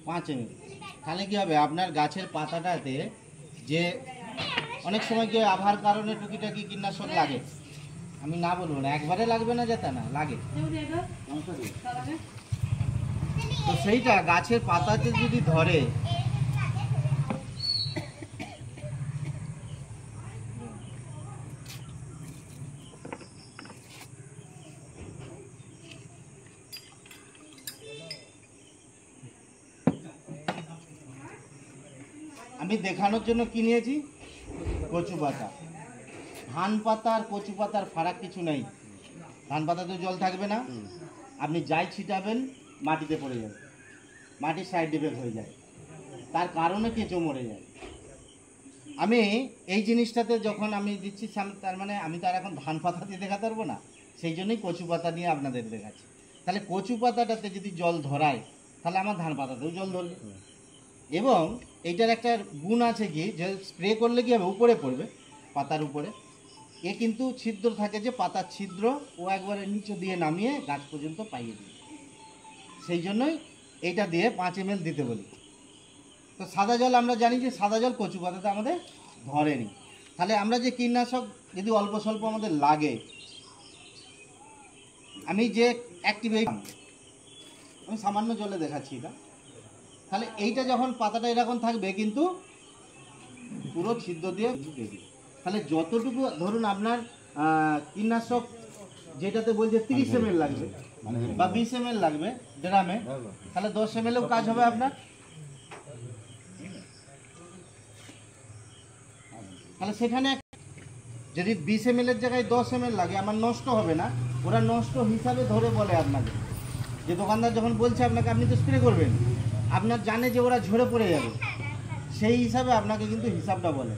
5 ml। তাহলে কি হবে, আপনার গাছের পাতাটাতে যে অনেক সময় কি আবহাওয়ার কারণে টুকিটাকি কীটনাশক লাগে, আমি না বলবো না, একবারে লাগবে না যেটা না লাগে, তো সেইটা গাছের পাতাতে যদি ধরে, আমি দেখানোর জন্য কি নিয়েছি, কচু পাতা। ধান পাতা আর কচু পাতার ফারাক কিছু নেই। ধান পাতাতে জল থাকবে না, আপনি যাই ছিটাবেন মাটিতে পড়ে যাবে, মাটির সাইড ইফেক্ট হয়ে যায়, তার কারণে কেঁচো মরে যায়। আমি এই জিনিসটাতে যখন আমি দিচ্ছি, তার মানে আমি তো আর এখন ধান পাতা দিয়ে দেখাতে পারবো না, সেই জন্যই কচু পাতা নিয়ে আপনাদের দেখাচ্ছি। তাহলে কচু পাতাটাতে যদি জল ধরায়, তাহলে আমার ধান পাতাতেও জল ধরবে। এবং এইটার একটা গুণ আছে কি, যে স্প্রে করলে কি হবে, উপরে পড়বে, পাতার উপরে। এ কিন্তু ছিদ্র থাকে, যে পাতার ছিদ্র ও একবারে নিচে দিয়ে নামিয়ে গাছ পর্যন্ত পাইয়ে দিবে। সেই জন্যই এইটা দিয়ে 5 ml দিতে বলি। তো সাদা জল আমরা জানি যে সাদা জল কচু পাতাতে আমাদের ধরেনি। তাহলে আমরা যে কীটনাশক যদি অল্প স্বল্প আমাদের লাগে, আমি যে অ্যাক্টিভেট, আমি সামান্য জলে দেখাচ্ছি এটা। তাহলে এইটা যখন পাতাটা এরকম থাকবে, কিন্তু পুরো ছিদ্র দিয়ে দেবে। তাহলে যতটুকু ধরুন আপনার কীটনাশক যেটাতে বলছে 30 ml লাগবে বা 20 ml লাগবে ড্রামে, তাহলে 10 ml-এও কাজ হবে আপনার। তাহলে সেখানে যদি 20 ml-এর জায়গায় 10 ml লাগে, আমার নষ্ট হবে না। ওরা নষ্ট হিসাবে ধরে বলে আপনাকে, যে দোকানদার যখন বলছে আপনাকে আপনি তো স্প্রে করবেন, আপনার জানে যে ওরা ঝরে পড়ে যাবে, সেই হিসাবে আপনাকে কিন্তু হিসাবটা বলে।